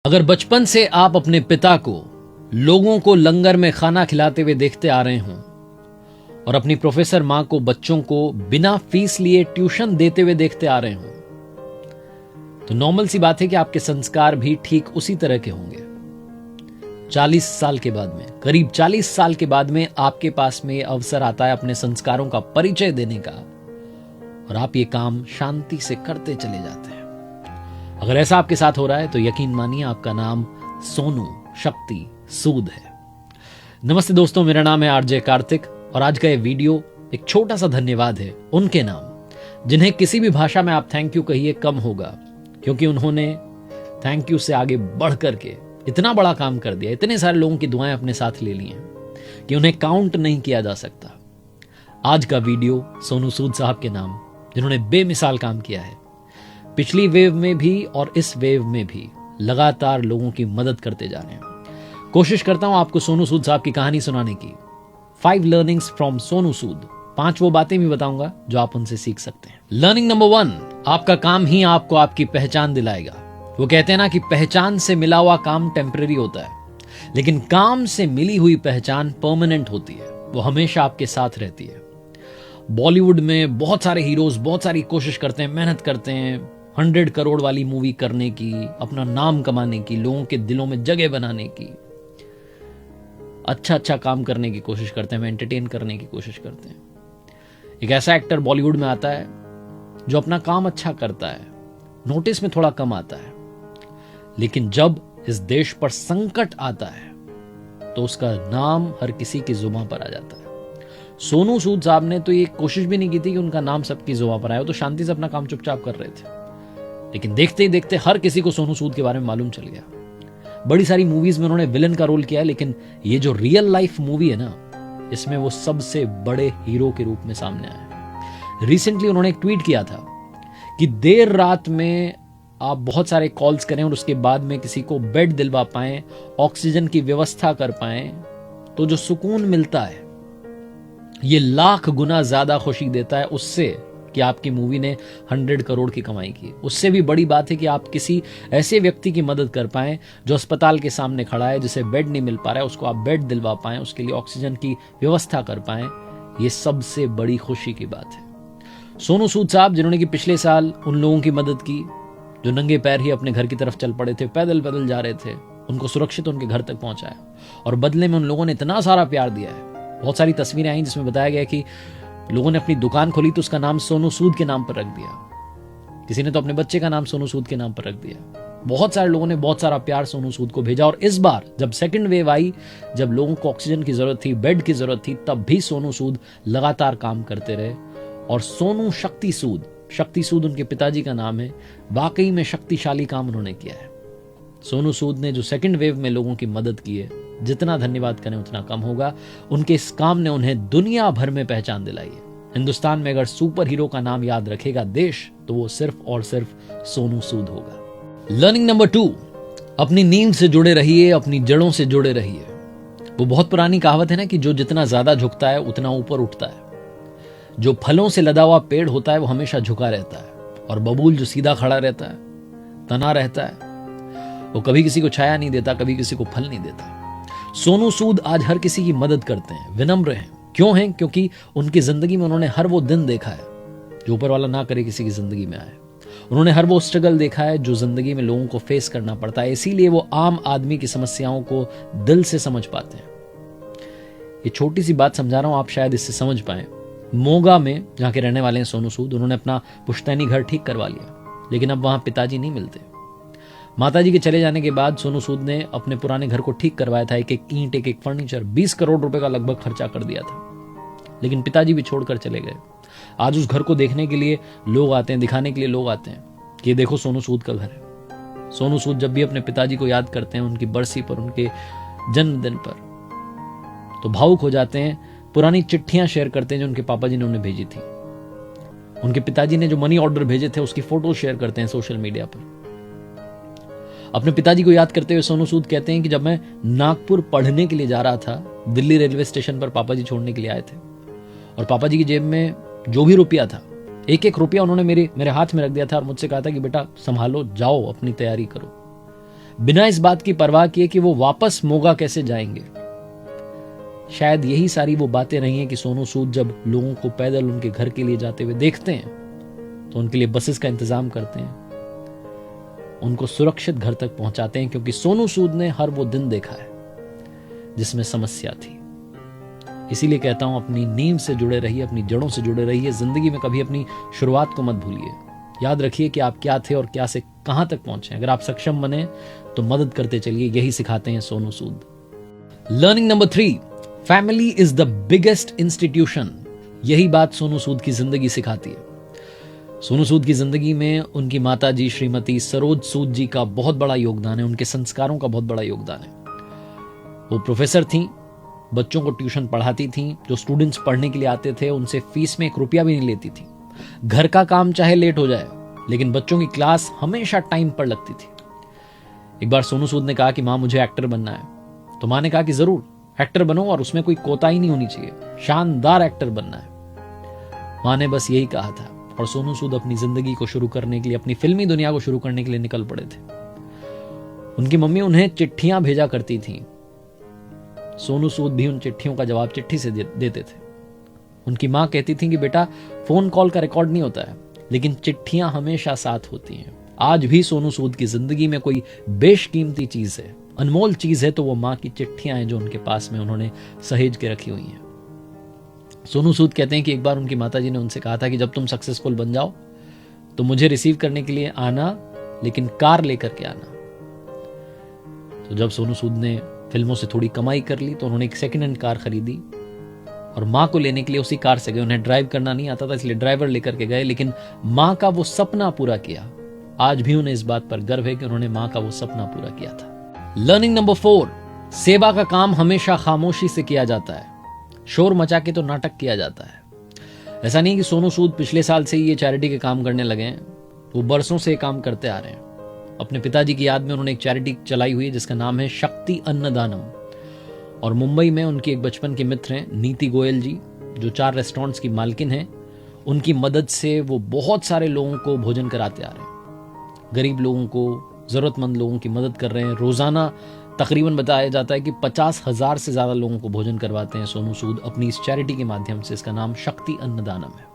अगर बचपन से आप अपने पिता को लोगों को लंगर में खाना खिलाते हुए देखते आ रहे हों और अपनी प्रोफेसर मां को बच्चों को बिना फीस लिए ट्यूशन देते हुए देखते आ रहे हों, तो नॉर्मल सी बात है कि आपके संस्कार भी ठीक उसी तरह के होंगे। 40 साल के बाद में, करीब 40 साल के बाद में आपके पास में अवसर आता है अपने संस्कारों का परिचय देने का, और आप ये काम शांति से करते चले जाते हैं। अगर ऐसा आपके साथ हो रहा है तो यकीन मानिए आपका नाम सोनू शक्ति सूद है। नमस्ते दोस्तों, मेरा नाम है आरजे कार्तिक और आज का ये वीडियो एक छोटा सा धन्यवाद है उनके नाम जिन्हें किसी भी भाषा में आप थैंक यू कहिए कम होगा, क्योंकि उन्होंने थैंक यू से आगे बढ़ करके इतना बड़ा काम कर दिया, इतने सारे लोगों की दुआएं अपने साथ ले ली हैं कि उन्हें काउंट नहीं किया जा सकता। आज का वीडियो सोनू सूद साहब के नाम, जिन्होंने बेमिसाल काम किया है। पिछली वेव में भी और इस वेव में भी लगातार लोगों की मदद करते जा रहे हैं। कोशिश करता हूं आपको सोनू सूद साहब की कहानी सुनाने की। 5 लर्निंग्स फ्रॉम सोनू सूद, 5 वो बातें भी बताऊंगा जो आप उनसे सीख सकते हैं। लर्निंग नंबर 1, आपका काम ही आपको आपकी पहचान दिलाएगा। वो कहते हैं ना कि पहचान से मिला हुआ काम टेम्परेरी होता है, लेकिन काम से मिली हुई पहचान परमानेंट होती है, वो हमेशा आपके साथ रहती है। बॉलीवुड में बहुत सारे हीरोज बहुत सारी कोशिश करते हैं, मेहनत करते हैं 100 करोड़ वाली मूवी करने की, अपना नाम कमाने की, लोगों के दिलों में जगह बनाने की, अच्छा काम करने की कोशिश करते हैं, एंटरटेन करने की कोशिश करते हैं। एक ऐसा एक्टर बॉलीवुड में आता है जो अपना काम अच्छा करता है, नोटिस में थोड़ा कम आता है, लेकिन जब इस देश पर संकट आता है तो उसका नाम हर किसी की जुबान पर आ जाता है। सोनू सूद साहब ने तो ये कोशिश भी नहीं की थी कि उनका नाम सबकी जुबान पर आए, वो तो शांति से अपना काम चुपचाप कर रहे थे, लेकिन देखते ही देखते हर किसी को सोनू सूद के बारे में मालूम चल गया। बड़ी सारी मूवीज में उन्होंने विलन का रोल किया है, लेकिन ये जो रियल लाइफ मूवी है ना, इसमें वो सबसे बड़े हीरो के रूप में सामने आए। रिसेंटली उन्होंने एक ट्वीट किया था कि देर रात में आप बहुत सारे कॉल्स करें और उसके बाद में किसी को बेड दिलवा पाएं, ऑक्सीजन की व्यवस्था कर पाएं, तो जो सुकून मिलता है ये लाख गुना ज्यादा खुशी देता है उससे कि आपकी मूवी ने 100 करोड़ की कमाई की। उससे भी बड़ी बात है कि आप किसी ऐसे व्यक्ति की मदद कर पाएं जो अस्पताल के सामने खड़ा है, जिसे बेड नहीं मिल पा रहा है, उसको आप बेड दिलवा पाएं, उसके लिए ऑक्सीजन की व्यवस्था कर पाएं, ये सबसे बड़ी खुशी की बात है। सोनू सूद साहब, जिन्होंने कि पिछले साल उन लोगों की मदद की जो नंगे पैर ही अपने घर की तरफ चल पड़े थे, पैदल पैदल जा रहे थे, उनको सुरक्षित उनके घर तक पहुंचाया, और बदले में उन लोगों ने इतना सारा प्यार दिया है। बहुत सारी तस्वीरें आई जिसमें बताया गया कि लोगों ने अपनी दुकान खोली तो उसका नाम सोनू सूद के नाम पर रख दिया, किसी ने तो अपने बच्चे का नाम सोनू सूद के नाम पर रख दिया। बहुत सारे लोगों ने बहुत सारा प्यार सोनू सूद को भेजा, और इस बार जब सेकंड वेव आई, जब लोगों को ऑक्सीजन की जरूरत थी, बेड की जरूरत थी, तब भी सोनू सूद लगातार काम करते रहे। और सोनू शक्ति सूद उनके पिताजी का नाम है, वाकई में शक्तिशाली काम उन्होंने किया है। सोनू सूद ने जो सेकंड वेव में लोगों की मदद की है, जितना धन्यवाद करें उतना कम होगा। उनके इस काम ने उन्हें दुनिया भर में पहचान दिलाई है। हिंदुस्तान में अगर सुपर हीरो का नाम याद रखेगा देश, तो वो सिर्फ और सिर्फ सोनू सूद होगा। लर्निंग नंबर 2, अपनी नींव से जुड़े रहिए, अपनी जड़ों से जुड़े रहिए। वो बहुत पुरानी कहावत है ना कि जो जितना ज्यादा झुकता है उतना ऊपर उठता है। जो फलों से लदा हुआ पेड़ होता है वो हमेशा झुका रहता है, और बबूल जो सीधा खड़ा रहता है, तना रहता है, वो कभी किसी को छाया नहीं देता, कभी किसी को फल नहीं देता। सोनू सूद आज हर किसी की मदद करते हैं, विनम्र हैं। क्यों हैं? क्योंकि उनकी जिंदगी में उन्होंने हर वो दिन देखा है जो ऊपर वाला ना करे किसी की जिंदगी में आए। उन्होंने हर वो स्ट्रगल देखा है जो जिंदगी में लोगों को फेस करना पड़ता है, इसीलिए वो आम आदमी की समस्याओं को दिल से समझ पाते हैं। ये छोटी सी बात समझा रहा हूं, आप शायद इससे समझ पाए। मोगा में जहां के रहने वाले हैं सोनू सूद, उन्होंने अपना पुश्तैनी घर ठीक करवा लिया, लेकिन अब वहां पिताजी नहीं मिलते। माताजी के चले जाने के बाद सोनू सूद ने अपने पुराने घर को ठीक करवाया था, एक एक ईंट, एक एक फर्नीचर, 20 करोड़ रुपए का लगभग खर्चा कर दिया था, लेकिन पिताजी भी छोड़कर चले गए। आज उस घर को देखने के लिए लोग आते हैं, दिखाने के लिए लोग आते हैं कि ये देखो सोनू सूद का घर है। सोनू सूद जब भी अपने पिताजी को याद करते हैं, उनकी बरसी पर, उनके जन्मदिन पर, तो भावुक हो जाते हैं। पुरानी चिट्ठियां शेयर करते हैं जो उनके पापा जी ने उन्हें भेजी थी। उनके पिताजी ने जो मनी ऑर्डर भेजे थे उसकी फोटो शेयर करते हैं सोशल मीडिया पर। अपने पिताजी को याद करते हुए सोनू सूद कहते हैं कि जब मैं नागपुर पढ़ने के लिए जा रहा था, दिल्ली रेलवे स्टेशन पर पापा जी छोड़ने के लिए आए थे, और पापा जी की जेब में जो भी रुपया था, एक एक रुपया उन्होंने मेरे हाथ में रख दिया था और मुझसे कहा था कि बेटा संभालो, जाओ अपनी तैयारी करो। बिना इस बात की परवाह किए कि वो वापस मोगा कैसे जाएंगे। शायद यही सारी वो बातें रही हैं कि सोनू सूद जब लोगों को पैदल उनके घर के लिए जाते हुए देखते हैं तो उनके लिए बसेस का इंतजाम करते हैं, उनको सुरक्षित घर तक पहुंचाते हैं, क्योंकि सोनू सूद ने हर वो दिन देखा है जिसमें समस्या थी। इसीलिए कहता हूं, अपनी नींव से जुड़े रहिए, अपनी जड़ों से जुड़े रहिए। जिंदगी में कभी अपनी शुरुआत को मत भूलिए। याद रखिए कि आप क्या थे और क्या से कहां तक पहुंचे। अगर आप सक्षम बने तो मदद करते चलिए। यही सिखाते हैं Sonu Sood. Learning number 3, family is the biggest institution. यही बात सोनू सूद की जिंदगी सिखाती है। सोनू सूद की जिंदगी में उनकी माता जी श्रीमती सरोज सूद जी का बहुत बड़ा योगदान है, उनके संस्कारों का बहुत बड़ा योगदान है। वो प्रोफेसर थी, बच्चों को ट्यूशन पढ़ाती थी। जो स्टूडेंट्स पढ़ने के लिए आते थे उनसे फीस में 1 रुपया भी नहीं लेती थी। घर का काम चाहे लेट हो जाए, लेकिन बच्चों की क्लास हमेशा टाइम पर लगती थी। एक बार सोनू सूद ने कहा कि मां मुझे एक्टर बनना है, तो मां ने कहा कि जरूर एक्टर बनो और उसमें कोई कोताही नहीं होनी चाहिए, शानदार एक्टर बनना है। मां ने बस यही कहा था और सोनू सूद अपनी जिंदगी को शुरू करने के लिए, अपनी फिल्मी दुनिया को शुरू करने के लिए निकल पड़े थे। उनकी मम्मी उन्हें चिट्ठियां भेजा करती थी। सोनू सूद भी उन चिट्ठियों का जवाब चिट्ठी से देते थे। उनकी मां कहती थी कि बेटा, फोन कॉल का रिकॉर्ड नहीं होता है, लेकिन चिट्ठियां हमेशा साथ होती हैं। आज भी सोनू सूद की जिंदगी में कोई बेशकीमती चीज है, अनमोल चीज है, तो वो मां की चिट्ठियां हैं जो उनके पास में उन्होंने सहेज के रखी हुई हैं। सोनू सूद कहते हैं कि एक बार उनकी माताजी ने उनसे कहा था कि जब तुम सक्सेसफुल बन जाओ तो मुझे रिसीव करने के लिए आना, लेकिन कार लेकर के आना। तो जब सोनू सूद ने फिल्मों से थोड़ी कमाई कर ली तो उन्होंने एक सेकंड हैंड कार खरीदी और मां को लेने के लिए उसी कार से गए। उन्हें ड्राइव करना नहीं आता था, इसलिए ड्राइवर लेकर के गए, लेकिन मां का वो सपना पूरा किया। आज भी उन्हें इस बात पर गर्व है कि उन्होंने मां का वो सपना पूरा किया था। लर्निंग नंबर 4, सेवा का काम हमेशा खामोशी से किया जाता है, शोर मचा के तो नाटक किया जाता है। ऐसा नहीं कि सोनू सूद पिछले साल से ही ये चैरिटी के काम करने लगे हैं, वो बरसों से ये काम करते आ रहे हैं। अपने पिताजी की याद में उन्होंने एक चैरिटी चलाई हुई है जिसका नाम है शक्ति अन्नदानम। और मुंबई में उनकी एक बचपन के मित्र हैं नीति गोयल जी, जो 4 रेस्टोरेंट्स की मालकिन हैं। उनकी मदद से वो बहुत सारे लोगों को भोजन कराते आ रहे हैं, गरीब लोगों को, जरूरतमंद लोगों की मदद कर रहे हैं। रोजाना तकरीबन बताया जाता है कि 50,000 से ज्यादा लोगों को भोजन करवाते हैं सोनू सूद अपनी इस चैरिटी के माध्यम से। इसका नाम शक्ति अन्नदानम है।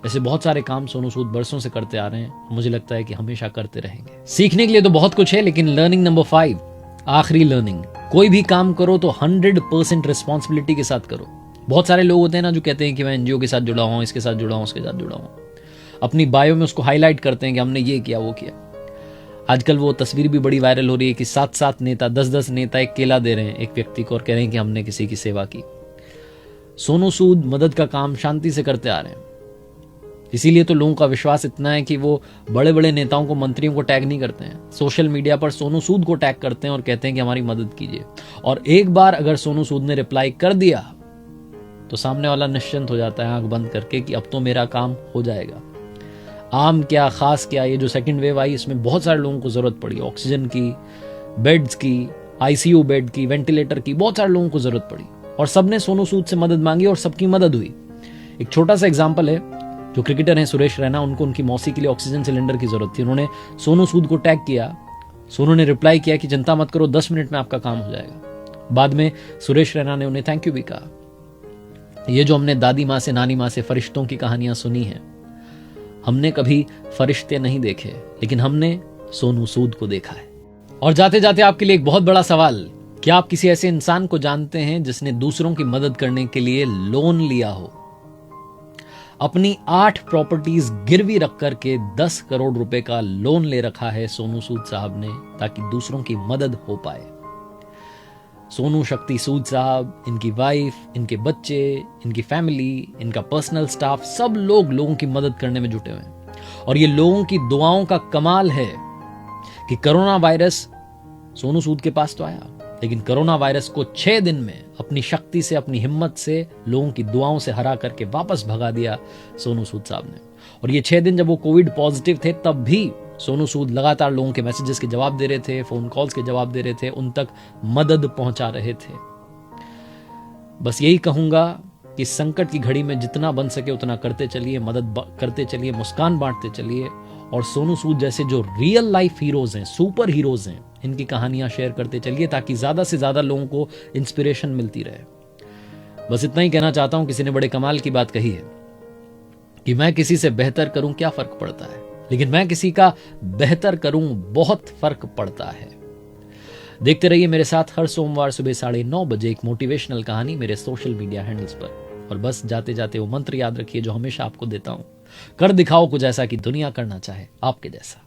ऐसे बहुत सारे काम सोनू सूद बरसों से करते आ रहे हैं, मुझे लगता है कि हमेशा करते रहेंगे। सीखने के लिए तो बहुत कुछ है, लेकिन लर्निंग नंबर 5, आखिरी लर्निंग, कोई भी काम करो तो 100% रिस्पॉन्सिबिलिटी के साथ करो। बहुत सारे लोग होते हैं ना जो कहते हैं कि मैं एनजीओ के साथ जुड़ा हूं, इसके साथ जुड़ा हूं, उसके साथ जुड़ा हूं, अपनी बायो में उसको हाईलाइट करते हैं कि हमने ये किया वो किया। आजकल वो तस्वीर भी बड़ी वायरल हो रही है कि 7-7 नेता, 10-10 नेता एक केला दे रहे हैं एक व्यक्ति को और कह रहे हैं कि हमने किसी की सेवा की। सोनू सूद मदद का काम शांति से करते आ रहे हैं, इसीलिए तो लोगों का विश्वास इतना है कि वो बड़े बड़े नेताओं को, मंत्रियों को टैग नहीं करते हैं, सोशल मीडिया पर सोनू सूद को टैग करते हैं और कहते हैं कि हमारी मदद कीजिए। और एक बार अगर सोनू सूद ने रिप्लाई कर दिया तो सामने वाला निश्चिंत हो जाता है आंख बंद करके कि अब तो मेरा काम हो जाएगा। आम क्या खास क्या, ये जो सेकंड वेव आई इसमें बहुत सारे लोगों को जरूरत पड़ी, ऑक्सीजन की, बेड्स की, आईसीयू बेड की, वेंटिलेटर की, बहुत सारे लोगों को जरूरत पड़ी और सबने सोनू सूद से मदद मांगी और सबकी मदद हुई। एक छोटा सा एग्जाम्पल है, जो क्रिकेटर हैं सुरेश रैना, उनको उनकी मौसी के लिए ऑक्सीजन सिलेंडर की जरूरत थी। उन्होंने सोनू सूद को टैग किया, सोनू ने रिप्लाई किया कि चिंता मत करो, 10 मिनट में आपका काम हो जाएगा। बाद में सुरेश रैना ने उन्हें थैंक यू भी कहा। ये जो हमने दादी माँ से, नानी माँ से फरिश्तों की कहानियां सुनी हैं, हमने कभी फरिश्ते नहीं देखे, लेकिन हमने सोनू सूद को देखा है। और जाते जाते आपके लिए एक बहुत बड़ा सवाल, क्या आप किसी ऐसे इंसान को जानते हैं जिसने दूसरों की मदद करने के लिए लोन लिया हो? अपनी 8 प्रॉपर्टीज गिरवी रख करके 10 करोड़ रुपए का लोन ले रखा है सोनू सूद साहब ने, ताकि दूसरों की मदद हो पाए। सोनू शक्ति सूद साहब, इनकी वाइफ, इनके बच्चे, इनकी फैमिली, इनका पर्सनल स्टाफ, सब लोग लोगों की मदद करने में जुटे हुए हैं। और ये लोगों की दुआओं का कमाल है कि कोरोना वायरस सोनू सूद के पास तो आया, लेकिन कोरोना वायरस को 6 दिन में अपनी शक्ति से, अपनी हिम्मत से, लोगों की दुआओं से हरा करके वापस भगा दिया सोनू सूद साहब ने। और ये 6 दिन जब वो कोविड पॉजिटिव थे, तब भी सोनू सूद लगातार लोगों के मैसेजेस के जवाब दे रहे थे, फोन कॉल्स के जवाब दे रहे थे, उन तक मदद पहुंचा रहे थे। बस यही कहूंगा कि संकट की घड़ी में जितना बन सके उतना करते चलिए, मदद करते चलिए, मुस्कान बांटते चलिए और सोनू सूद जैसे जो रियल लाइफ हीरोज हैं, सुपर हीरोज हैं, इनकी कहानियां शेयर करते चलिए ताकि ज्यादा से ज्यादा लोगों को इंस्पिरेशन मिलती रहे। बस इतना ही कहना चाहता हूं। किसी ने बड़े कमाल की बात कही है कि मैं किसी से बेहतर करूं क्या फर्क पड़ता है, लेकिन मैं किसी का बेहतर करूं बहुत फर्क पड़ता है। देखते रहिए मेरे साथ हर सोमवार सुबह 9:30 बजे एक मोटिवेशनल कहानी मेरे सोशल मीडिया हैंडल्स पर। और बस जाते जाते वो मंत्र याद रखिए जो हमेशा आपको देता हूं, कर दिखाओ कुछ ऐसा कि दुनिया करना चाहे आपके जैसा।